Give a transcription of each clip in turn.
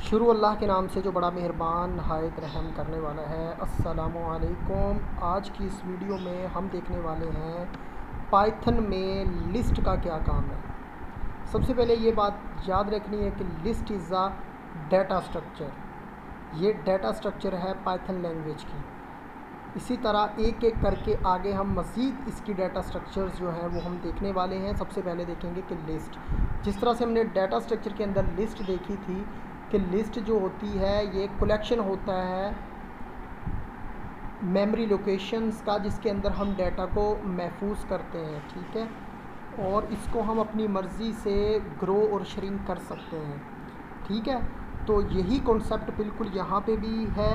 शुरू अल्लाह के नाम से जो बड़ा मेहरबान नहायत रहम करने वाला है। अस्सलामु अलैकुम। आज की इस वीडियो में हम देखने वाले हैं पाइथन में लिस्ट का क्या काम है। सबसे पहले ये बात याद रखनी है कि list is a data structure. ये डाटा स्ट्रक्चर है पाइथन लैंग्वेज की। इसी तरह एक एक करके आगे हम मज़ीद इसकी डाटा स्ट्रक्चर्स जो हैं वो हम देखने वाले हैं। सबसे पहले देखेंगे कि लिस्ट, जिस तरह से हमने डाटा स्ट्रक्चर के अंदर लिस्ट देखी थी कि लिस्ट जो होती है ये कलेक्शन होता है मेमोरी लोकेशंस का, जिसके अंदर हम डाटा को महफूज करते हैं, ठीक है, और इसको हम अपनी मर्ज़ी से ग्रो और श्रिंक कर सकते हैं, ठीक है। तो यही कॉन्सेप्ट बिल्कुल यहाँ पे भी है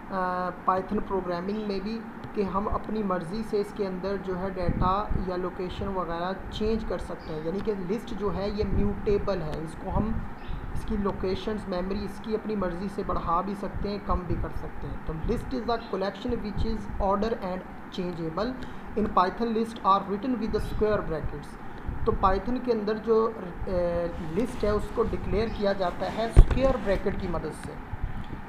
पाइथन प्रोग्रामिंग में भी, कि हम अपनी मर्ज़ी से इसके अंदर जो है डाटा या लोकेशन वगैरह चेंज कर सकते हैं। यानी कि लिस्ट जो है ये म्यूटेबल है, इसको हम इसकी लोकेशंस मेमोरी इसकी अपनी मर्ज़ी से बढ़ा भी सकते हैं, कम भी कर सकते हैं। तो list is a collection which is order and changeable. In Python list are written with the square brackets. तो पाइथन के अंदर जो लिस्ट है उसको डिक्लेयर किया जाता है स्क्वायर ब्रैकेट की मदद से।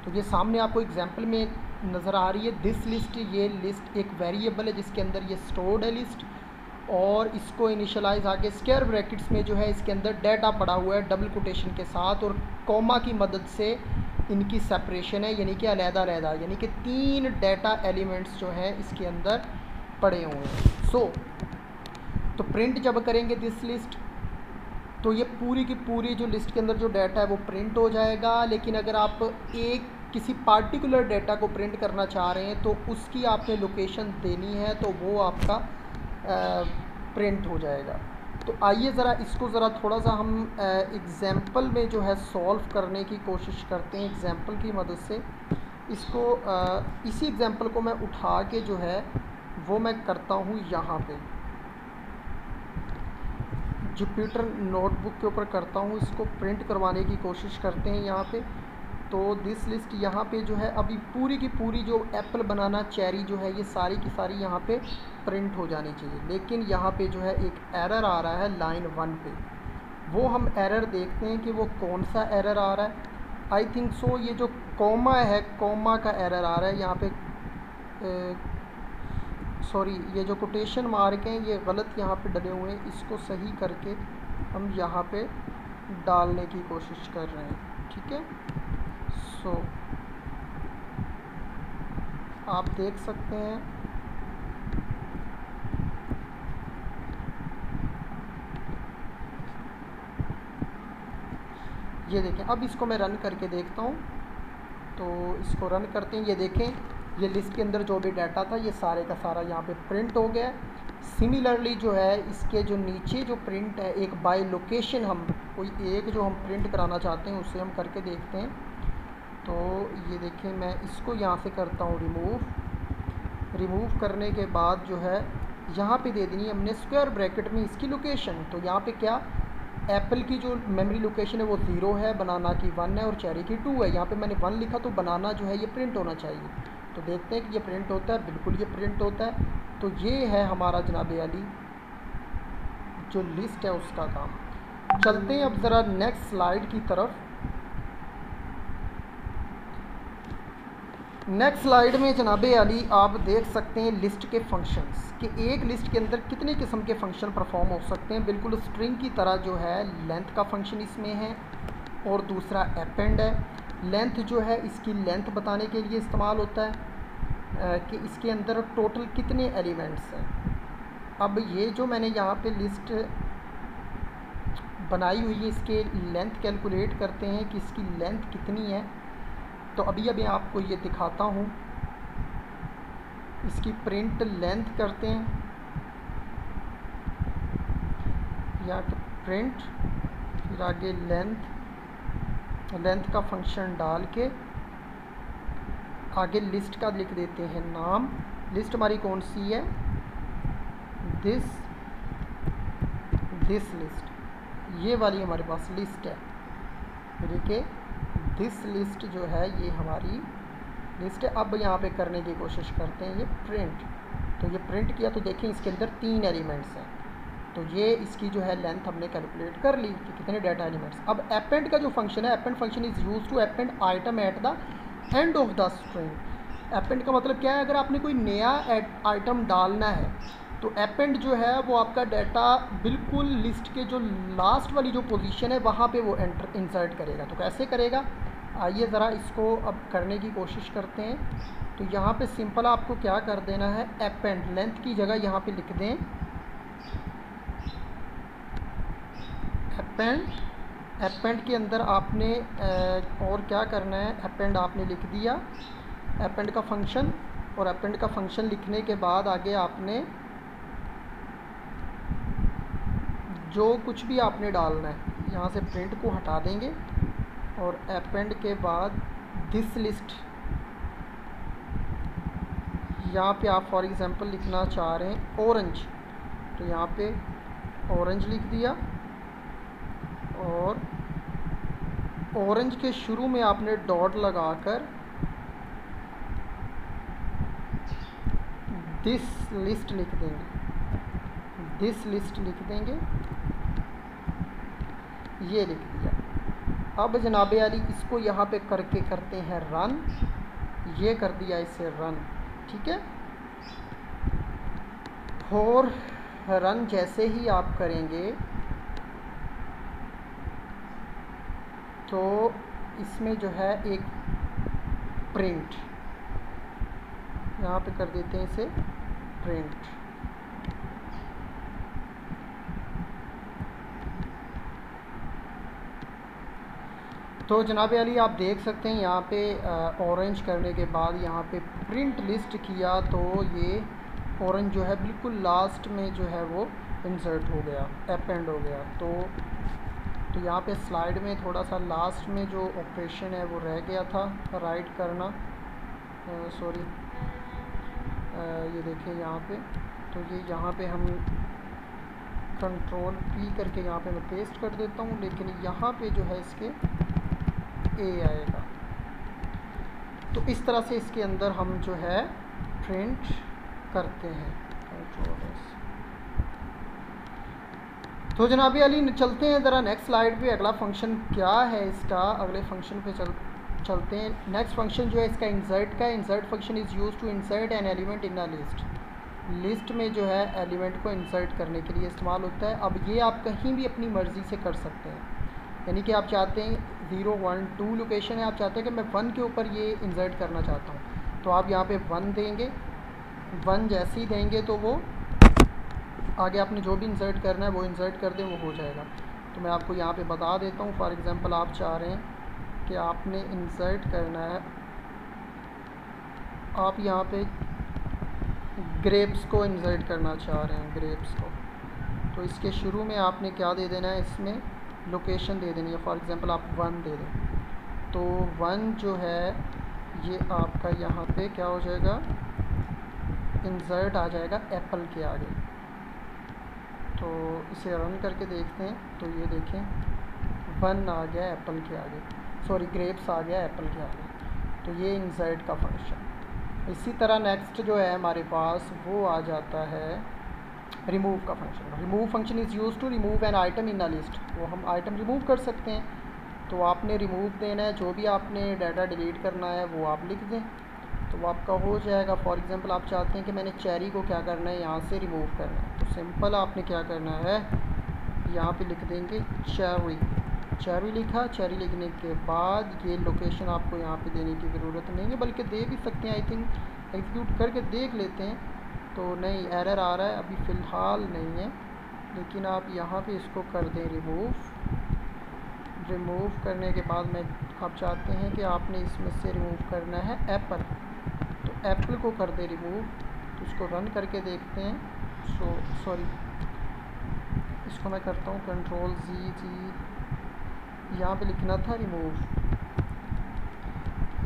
तो ये सामने आपको एग्जांपल में नज़र आ रही है दिस लिस्ट। ये लिस्ट एक वेरिएबल है जिसके अंदर ये स्टोर्ड है लिस्ट, और इसको इनिशियलाइज आगे स्क्वायर ब्रैकेट्स में जो है इसके अंदर डाटा पड़ा हुआ है डबल कोटेशन के साथ, और कॉमा की मदद से इनकी सेपरेशन है, यानी कि अलग-अलग, यानी कि 3 डाटा एलिमेंट्स जो हैं इसके अंदर पड़े हुए हैं। तो प्रिंट जब करेंगे दिस लिस्ट तो ये पूरी की पूरी जो लिस्ट के अंदर जो डाटा है वो प्रिंट हो जाएगा। लेकिन अगर आप एक किसी पार्टिकुलर डाटा को प्रिंट करना चाह रहे हैं तो उसकी आपने लोकेशन देनी है, तो वो आपका प्रिंट हो जाएगा। तो आइए ज़रा इसको ज़रा थोड़ा सा हम एग्ज़ाम्पल में जो है सॉल्व करने की कोशिश करते हैं। एग्ज़ाम्पल की मदद से इसको इसी एग्ज़ाम्पल को मैं उठा के जो है वो मैं करता हूँ यहाँ पे जुपिटर नोटबुक के ऊपर करता हूँ, इसको प्रिंट करवाने की कोशिश करते हैं यहाँ पे। तो दिस लिस्ट यहाँ पे जो है अभी पूरी की पूरी जो एप्पल बनाना चेरी जो है ये सारी की सारी यहाँ पे प्रिंट हो जानी चाहिए। लेकिन यहाँ पे जो है एक एरर आ रहा है लाइन 1 पे। वो हम एरर देखते हैं कि वो कौन सा एरर आ रहा है। आई थिंक सो ये जो कॉमा है, कॉमा का एरर आ रहा है यहाँ पे। सॉरी, ये जो कोटेशन मार्क हैं ये गलत यहाँ पे डले हुए हैं, इसको सही करके हम यहाँ पे डालने की कोशिश कर रहे हैं, ठीक है। सो आप देख सकते हैं ये देखें। अब इसको मैं रन करके देखता हूँ। तो इसको रन करते हैं, ये देखें ये लिस्ट के अंदर जो भी डाटा था ये सारे का सारा यहाँ पे प्रिंट हो गया। सिमिलरली जो है इसके जो नीचे जो प्रिंट है एक बाय लोकेशन, हम कोई एक जो हम प्रिंट कराना चाहते हैं उससे हम करके देखते हैं। तो ये देखें मैं इसको यहाँ से करता हूँ रिमूव करने के बाद जो है यहाँ पे दे देनी है हमने स्क्वायर ब्रैकेट में इसकी लोकेशन। तो यहाँ पे क्या एप्पल की जो मेमोरी लोकेशन है वो 0 है, बनाना की 1 है और चेरी की 2 है। यहाँ पे मैंने 1 लिखा तो बनाना जो है ये प्रिंट होना चाहिए। तो देखते हैं कि ये प्रिंट होता है, बिल्कुल ये प्रिंट होता है। तो ये है हमारा जनाब अली जो लिस्ट है उसका काम। चलते हैं अब ज़रा नेक्स्ट स्लाइड की तरफ। नेक्स्ट स्लाइड में जनाब अली आप देख सकते हैं लिस्ट के फंक्शंस, कि एक लिस्ट के अंदर कितने किस्म के फंक्शन परफॉर्म हो सकते हैं। बिल्कुल स्ट्रिंग की तरह जो है लेंथ का फंक्शन इसमें है, और दूसरा अपेंड है। लेंथ जो है इसकी लेंथ बताने के लिए इस्तेमाल होता है कि इसके अंदर टोटल कितने एलिमेंट्स हैं। अब ये जो मैंने यहाँ पे लिस्ट बनाई हुई है इसके लेंथ कैलकुलेट करते हैं कि इसकी लेंथ कितनी है। तो अभी मैं आपको ये दिखाता हूँ। इसकी प्रिंट लेंथ करते हैं, या तो प्रिंट फिर आगे लेंथ का फंक्शन डाल के आगे लिस्ट का लिख देते हैं नाम। लिस्ट हमारी कौन सी है, दिस लिस्ट, ये वाली हमारे पास लिस्ट है। देखिए दिस लिस्ट जो है ये हमारी लिस्ट है। अब यहाँ पे करने की कोशिश करते हैं ये प्रिंट। तो ये प्रिंट किया तो देखें इसके अंदर 3 एलिमेंट्स हैं। तो ये इसकी जो है लेंथ हमने कैलकुलेट कर ली कि कितने डाटा एलिमेंट्स। अब अपेंड का जो फंक्शन है, append function is use to append item at the end of the string. Append का मतलब क्या है, अगर आपने कोई नया आइटम डालना है तो अपेंड जो है वो आपका डाटा बिल्कुल लिस्ट के जो लास्ट वाली जो पोजीशन है वहाँ पे वो इंसर्ट करेगा। तो कैसे करेगा, आइए ज़रा इसको अब करने की कोशिश करते हैं। तो यहाँ पे सिंपल आपको क्या कर देना है, अपेंड लेंथ की जगह यहाँ पे लिख दें अपेंड। अपेंड के अंदर आपने और क्या करना है, अपेंड आपने लिख दिया अपेंड का फंक्शन, और अपेंड का फंक्शन लिखने के बाद आगे आपने जो कुछ भी आपने डालना है यहाँ से प्रिंट को हटा देंगे, और अपेंड के बाद दिस लिस्ट, यहाँ पे आप फॉर एग्ज़ाम्पल लिखना चाह रहे हैं ऑरेंज, तो यहाँ पे ऑरेंज लिख दिया, और ऑरेंज के शुरू में आपने डॉट लगाकर दिस लिस्ट लिख देंगे, दिस लिस्ट लिख देंगे, ये लिख दिया। अब जनाब अली इसको यहाँ पे करके करते हैं रन, ये कर दिया इसे रन, ठीक है। और रन जैसे ही आप करेंगे तो इसमें जो है एक प्रिंट, यहाँ पे कर देते हैं इसे प्रिंट। तो जनाब अली आप देख सकते हैं यहाँ पे ऑरेंज करने के बाद यहाँ पे प्रिंट लिस्ट किया तो ये ऑरेंज जो है बिल्कुल लास्ट में जो है वो इंसर्ट हो गया, अपेंड हो गया। तो यहाँ पे स्लाइड में थोड़ा सा लास्ट में जो ऑपरेशन है वो रह गया था राइट करना, सॉरी, ये देखें यहाँ पे, तो ये यहाँ पे हम कंट्रोल P करके यहाँ पे मैं पेस्ट कर देता हूँ, लेकिन यहाँ पे जो है इसके A आएगा। तो इस तरह से इसके अंदर हम जो है प्रिंट करते हैं, कंट्रोल S। तो जनाब अली चलते हैं ज़रा नेक्स्ट स्लाइड पे, अगला फंक्शन क्या है इसका, अगले फंक्शन पे चलते हैं। नेक्स्ट फंक्शन जो है इसका इंसर्ट का, insert function is use to insert an element in a list. List में जो है एलिमेंट को इंसर्ट करने के लिए इस्तेमाल होता है। अब ये आप कहीं भी अपनी मर्ज़ी से कर सकते हैं, यानी कि आप चाहते हैं 0 1 2 लोकेशन है, आप चाहते हैं कि मैं 1 के ऊपर ये इंसर्ट करना चाहता हूँ, तो आप यहाँ पे 1 देंगे। 1 जैसे ही देंगे तो वो आगे आपने जो भी इंसर्ट करना है वो इंसर्ट कर दें, वो हो जाएगा। तो मैं आपको यहाँ पे बता देता हूँ, फॉर एग्ज़ाम्पल आप चाह रहे हैं कि आपने इंसर्ट करना है, आप यहाँ पे ग्रेप्स को इंसर्ट करना चाह रहे हैं, ग्रेप्स को, तो इसके शुरू में आपने क्या दे देना है, इसमें लोकेशन दे देनी है। फॉर एग्ज़ाम्पल आप 1 दे दें, तो 1 जो है ये आपका यहाँ पे क्या हो जाएगा, इंसर्ट आ जाएगा एप्पल के आगे। तो इसे रन करके देखते हैं, तो ये देखें 1 आ गया एप्पल के आगे, सॉरी ग्रेप्स आ गया एप्पल के आगे। तो ये इंसर्ट का फंक्शन। इसी तरह नेक्स्ट जो है हमारे पास वो आ जाता है रिमूव का function. Remove function is use to remove an item in a list. वो हम आइटम रिमूव कर सकते हैं, तो आपने रिमूव देना है, जो भी आपने डाटा डिलीट करना है वो आप लिख दें तो वो आपका हो जाएगा। फॉर एग्ज़ाम्पल आप चाहते हैं कि मैंने चेरी को क्या करना है, यहाँ से रिमूव करना है, तो सिंपल आपने क्या करना है, यहाँ पे लिख देंगे चेरी। चेरी लिखा, चेरी लिखने के बाद ये लोकेशन आपको यहाँ पे देने की ज़रूरत नहीं है, बल्कि दे भी सकते हैं। आई थिंक एग्जीक्यूट करके देख लेते हैं, तो नहीं एरर आ रहा है, अभी फ़िलहाल नहीं है, लेकिन आप यहाँ पे इसको कर दें रिमूव। रिमूव करने के बाद मैं आप चाहते हैं कि आपने इसमें से रिमूव करना है एप्पल, तो एप्पल को कर दे रिमूव। तो इसको रन करके देखते हैं। सॉरी, इसको मैं करता हूँ कंट्रोल जी, यहाँ पे लिखना था रिमूव।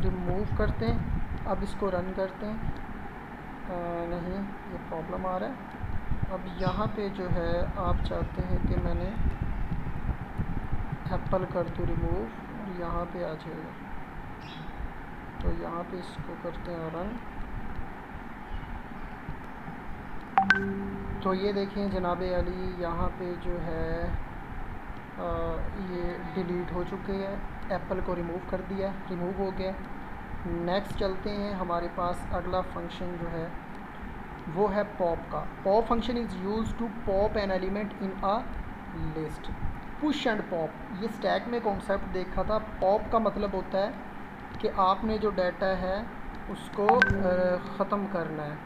रिमूव करते हैं, अब इसको रन करते हैं। नहीं, ये प्रॉब्लम आ रहा है। अब यहाँ पे जो है आप चाहते हैं कि मैंने एप्पल कर दूँ रिमूव, और यहाँ पे आ जाएगा, तो यहाँ पे इसको करते हैं रन। तो ये देखें जनाब अली, यहाँ पे जो है ये डिलीट हो चुके हैं, एप्पल को रिमूव कर दिया, रिमूव हो गया। नेक्स्ट चलते हैं, हमारे पास अगला फंक्शन जो है वो है पॉप का। Pop function is use to pop an element in a list. Push and pop, ये स्टैक में कॉन्सेप्ट देखा था। पॉप का मतलब होता है कि आपने जो डाटा है उसको ख़त्म करना है।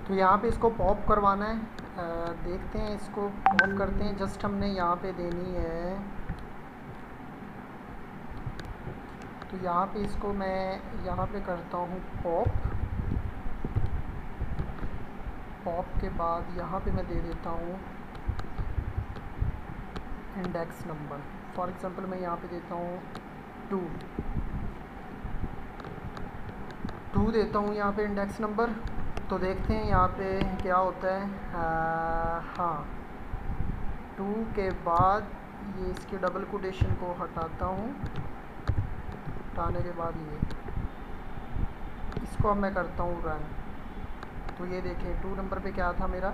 तो यहाँ पे इसको पॉप करवाना है। देखते हैं, इसको पॉप करते हैं। जस्ट हमने यहाँ पे देनी है, तो यहाँ पे इसको मैं यहाँ पे करता हूँ पॉप। पॉप के बाद यहाँ पे मैं दे देता हूँ इंडेक्स नंबर। फॉर एग्ज़ाम्पल मैं यहाँ पे देता हूँ 2 देता हूँ यहाँ पे इंडेक्स नंबर। तो देखते हैं यहाँ पे क्या होता है। हाँ, 2 के बाद ये इसके डबल कोटेशन को हटाता हूँ। हटाने के बाद ये इसको अब मैं करता हूँ रन। तो ये देखें 2 नंबर पे क्या था मेरा,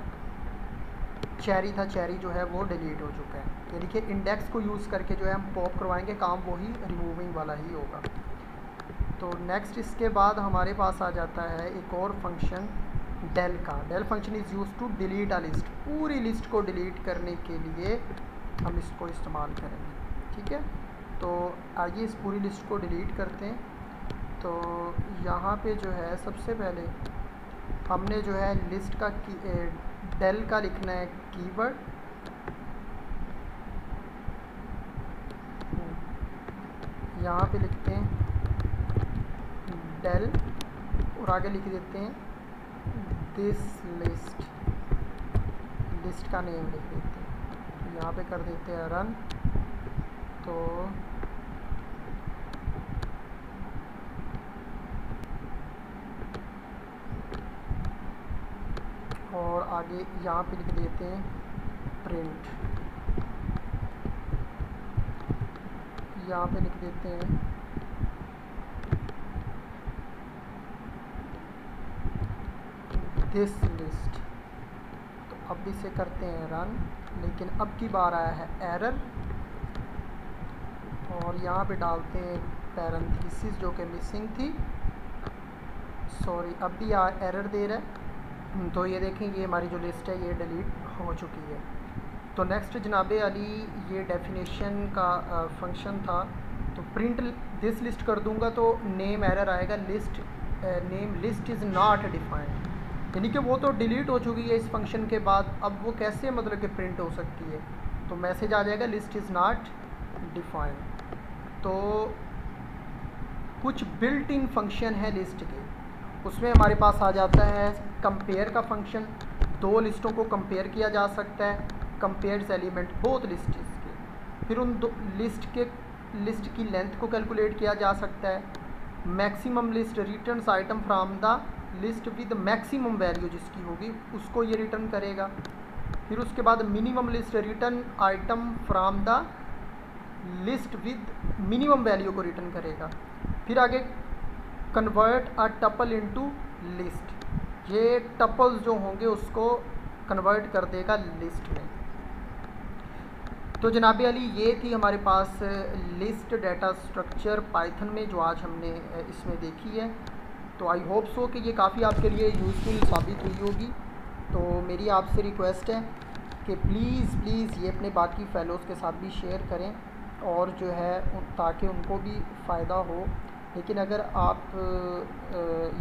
चेरी था। चेरी जो है वो डिलीट हो चुका है। यानी कि इंडेक्स को यूज़ करके जो है हम पॉप करवाएंगे, काम वही रिमूविंग वाला ही होगा। तो नेक्स्ट इसके बाद हमारे पास आ जाता है एक और फंक्शन डेल का। Del function is use to delete a list. पूरी लिस्ट को डिलीट करने के लिए हम इसको इस्तेमाल करेंगे, ठीक है। तो आइए इस पूरी लिस्ट को डिलीट करते हैं। तो यहाँ पे जो है सबसे पहले हमने जो है लिस्ट का डेल का लिखना है कीवर्ड। यहाँ पे लिखते हैं डेल और आगे लिख देते हैं दिस लिस्ट। लिस्ट का नेम लिख देते हैं। तो यहाँ पे कर देते हैं रन। तो और आगे यहाँ पे लिख देते हैं प्रिंट। यहाँ पे लिख देते हैं दिस लिस्ट। तो अब इसे करते हैं रन, लेकिन अब की बार आया है एरर। और यहाँ पे डालते हैं पैरेंथेसिस जो कि मिसिंग थी। सॉरी, अब भी एरर दे रहा है। तो ये देखें, ये हमारी जो लिस्ट है ये डिलीट हो चुकी है। तो नेक्स्ट जनाब अली, ये डेफिनेशन का फंक्शन था। तो प्रिंट दिस लिस्ट कर दूंगा तो नेम एरर आएगा, list name list is not defined. यानी कि वो तो डिलीट हो चुकी है इस फंक्शन के बाद, अब वो कैसे मतलब कि प्रिंट हो सकती है। तो मैसेज आ जाएगा लिस्ट इज़ नॉट डिफाइंड। तो कुछ बिल्ट इन फंक्शन है लिस्ट के, उसमें हमारे पास आ जाता है कंपेयर का फंक्शन। 2 लिस्टों को कंपेयर किया जा सकता है, कंपेयर्स एलिमेंट बोथ लिस्ट्स के। फिर उन दो लिस्ट की लेंथ को कैलकुलेट किया जा सकता है। Maximum list returns item from the list with maximum value जिसकी होगी उसको ये रिटर्न करेगा। फिर उसके बाद minimum list return item from the list with minimum value को रिटर्न करेगा। फिर आगे कन्वर्ट अ टपल इनटू लिस्ट, ये टपल्स जो होंगे उसको कन्वर्ट कर देगा लिस्ट में। तो जनाब अली, ये थी हमारे पास लिस्ट डाटा स्ट्रक्चर पाइथन में जो आज हमने इसमें देखी है। तो आई होप सो कि ये काफ़ी आपके लिए यूज़फुल साबित हुई होगी। तो मेरी आपसे रिक्वेस्ट है कि प्लीज़ ये अपने बाकी फेलोज़ के साथ भी शेयर करें और जो है ताकि उनको भी फ़ायदा हो। लेकिन अगर आप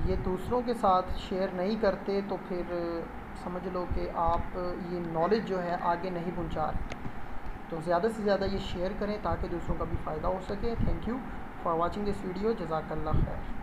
ये दूसरों के साथ शेयर नहीं करते तो फिर समझ लो कि आप ये नॉलेज जो है आगे नहीं पहुंचा रहे। तो ज़्यादा से ज़्यादा ये शेयर करें ताकि दूसरों का भी फ़ायदा हो सके। Thank you for watching this video. जज़ाकल्लाह खैर।